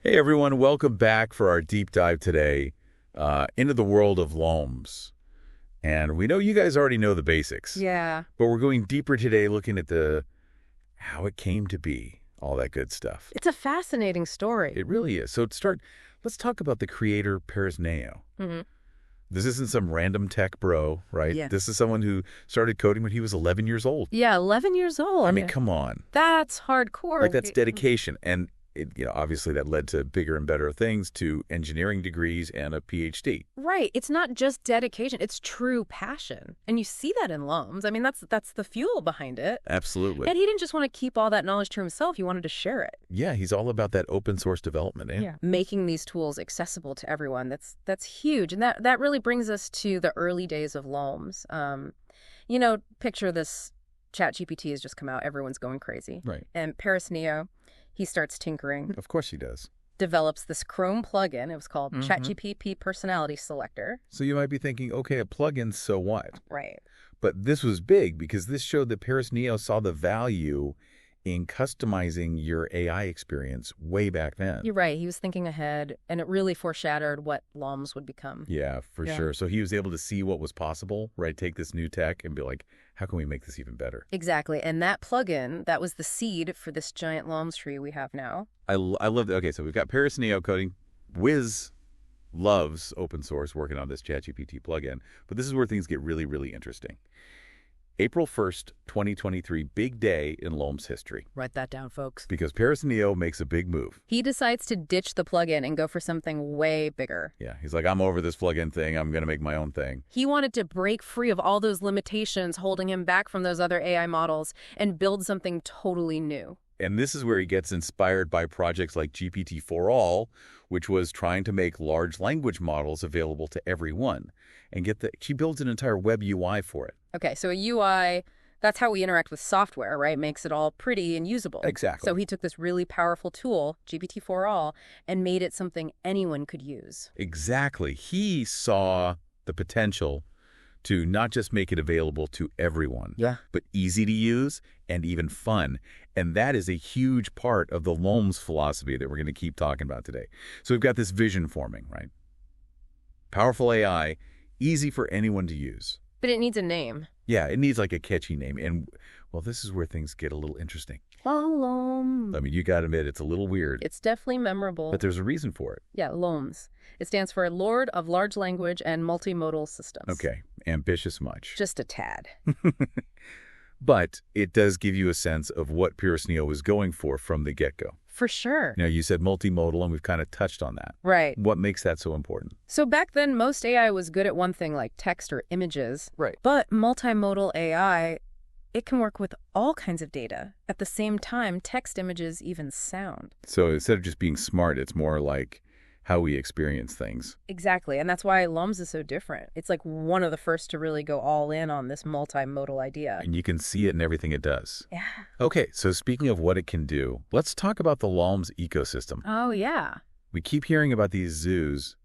Hey everyone, welcome back for our deep dive today into the world of Lollms. And we know you guys already know the basics. Yeah. But we're going deeper today looking at the how it came to be, all that good stuff. It's a fascinating story. It really is. So to start, let's talk about the creator Paris Neo. Mm-hmm. This isn't some random tech bro, right? Yeah. This is someone who started coding when he was 11 years old. Yeah, 11 years old. I mean, come on. That's hardcore. Like, that's dedication. And obviously that led to bigger and better things, to engineering degrees and a PhD. Right. It's not just dedication. It's true passion. And you see that in Lollms. I mean, that's the fuel behind it. Absolutely. And he didn't just want to keep all that knowledge to himself. He wanted to share it. Yeah, he's all about that open source development. Eh? Yeah. Making these tools accessible to everyone. That's huge. And that really brings us to the early days of Lollms. Picture this. ChatGPT has just come out. Everyone's going crazy. Right. And Paris Neo, he starts tinkering. Of course he does. Develops this Chrome plugin. It was called ChatGPT Personality Selector. So you might be thinking, okay, a plugin, so what? Right. But this was big because this showed that Paris Neo saw the value in customizing your AI experience way back then. You're right. He was thinking ahead, and it really foreshadowed what Lollms would become. Yeah, for sure. So he was able to see what was possible, right? Take this new tech and be like, how can we make this even better? Exactly. And that plugin, that was the seed for this giant Lollms tree we have now. I love that. Okay, so we've got Paris Neo coding. Wiz loves open source, working on this ChatGPT plugin. But this is where things get really, really interesting. April 1st, 2023, big day in Lollms history. Write that down, folks. Because Paris Neo makes a big move. He decides to ditch the plugin and go for something way bigger. Yeah, he's like, I'm over this plugin thing. I'm going to make my own thing. He wanted to break free of all those limitations holding him back from those other AI models and build something totally new. And this is where he gets inspired by projects like GPT-4All, which was trying to make large language models available to everyone. And she builds an entire web UI for it. Okay, so a UI, that's how we interact with software, right? Makes it all pretty and usable. Exactly. So he took this really powerful tool, GPT-4All, and made it something anyone could use. Exactly. He saw the potential to not just make it available to everyone, but easy to use and even fun. And that is a huge part of the Lollms philosophy that we're going to keep talking about today. So we've got this vision forming, right? Powerful AI, easy for anyone to use. But it needs a name. Yeah, it needs like a catchy name. And, well, this is where things get a little interesting. Lollms. I mean, you got to admit, it's a little weird. It's definitely memorable. But there's a reason for it. Yeah, Lollms. It stands for Lord of Large Language and Multimodal Systems. Okay, ambitious much. Just a tad. But it does give you a sense of what Paris Neo was going for from the get-go. For sure. Now, you said multimodal, and we've kind of touched on that. Right. What makes that so important? So back then, most AI was good at one thing, like text or images. Right. But multimodal AI, it can work with all kinds of data. At the same time, text, images, even sound. So instead of just being smart, it's more like how we experience things. Exactly. And that's why Lollms is so different. It's like one of the first to really go all in on this multimodal idea. And you can see it in everything it does. Yeah. Okay, so speaking of what it can do, let's talk about the Lollms ecosystem. Oh, yeah. We keep hearing about these zoos,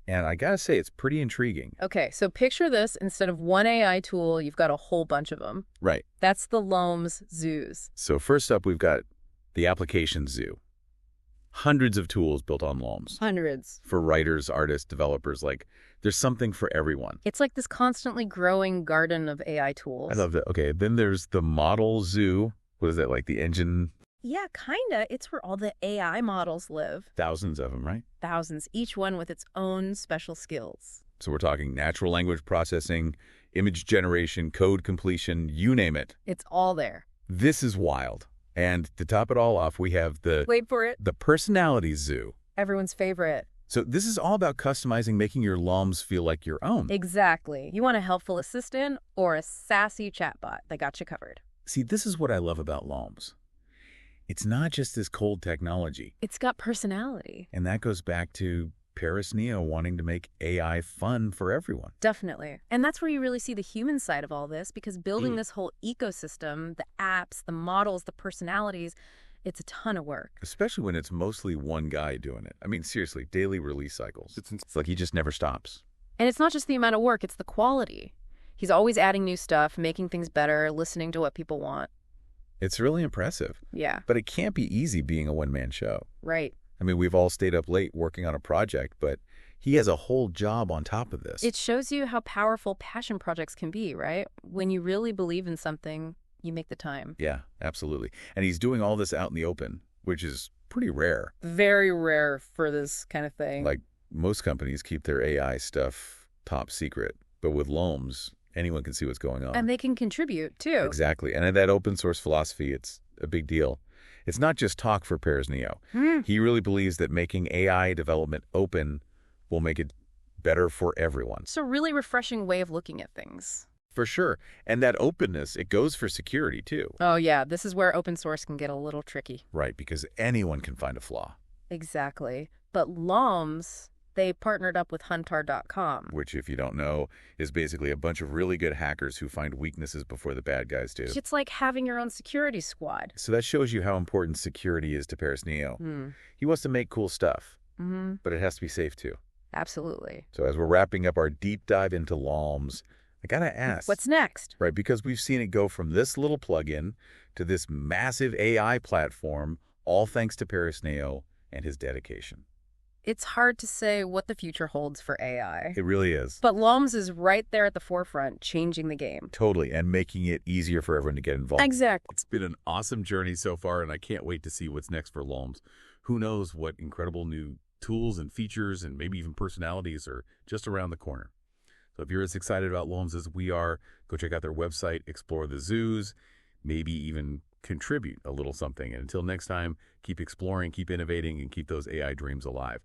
and I gotta say, it's pretty intriguing. Okay, so picture this. Instead of one AI tool, you've got a whole bunch of them. Right. That's the Lollms zoos. So first up, we've got the application zoo. Hundreds of tools built on Lollms. Hundreds. For writers, artists, developers, like, there's something for everyone. It's like this constantly growing garden of AI tools. I love that. Okay, then there's the model zoo. What is that, like the engine? Yeah, kinda. It's where all the AI models live. Thousands of them, right? Thousands, each one with its own special skills. So we're talking natural language processing, image generation, code completion, you name it. It's all there. This is wild. And to top it all off, we have Wait for it. the personality zoo. Everyone's favorite. So this is all about customizing, making your Lollms feel like your own. Exactly. You want a helpful assistant or a sassy chatbot that got you covered. See, this is what I love about Lollms. It's not just this cold technology. It's got personality. And that goes back to Paris Neo wanting to make AI fun for everyone. Definitely. And that's where you really see the human side of all this, because building this whole ecosystem, the apps, the models, the personalities, it's a ton of work. Especially when it's mostly one guy doing it. I mean, seriously, daily release cycles. It's like he just never stops. And it's not just the amount of work, it's the quality. He's always adding new stuff, making things better, listening to what people want. It's really impressive. Yeah. But it can't be easy being a one-man show. Right. I mean, we've all stayed up late working on a project, but he has a whole job on top of this. It shows you how powerful passion projects can be, right? When you really believe in something, you make the time. Yeah, absolutely. And he's doing all this out in the open, which is pretty rare. Very rare for this kind of thing. Like, most companies keep their AI stuff top secret, but with Lollms, anyone can see what's going on. And they can contribute, too. Exactly. And in that open source philosophy, it's a big deal. It's not just talk for Pears Neo. He really believes that making AI development open will make it better for everyone. It's a really refreshing way of looking at things. For sure. And that openness, it goes for security, too. Oh, yeah. This is where open source can get a little tricky. Right, because anyone can find a flaw. Exactly. But Lollms, they partnered up with Huntar.com. Which, if you don't know, is basically a bunch of really good hackers who find weaknesses before the bad guys do. It's like having your own security squad. So that shows you how important security is to Pears Neo. He wants to make cool stuff, but it has to be safe, too. Absolutely. So as we're wrapping up our deep dive into Lollms, I gotta ask. What's next? Right, because we've seen it go from this little plugin to this massive AI platform, all thanks to Pears Neo and his dedication. It's hard to say what the future holds for AI. It really is. But Lollms is right there at the forefront, changing the game. Totally, and making it easier for everyone to get involved. Exactly. It's been an awesome journey so far, and I can't wait to see what's next for Lollms. Who knows what incredible new tools and features and maybe even personalities are just around the corner. So if you're as excited about Lollms as we are, go check out their website, explore the zoos, maybe even contribute a little something. And until next time, keep exploring, keep innovating, and keep those AI dreams alive.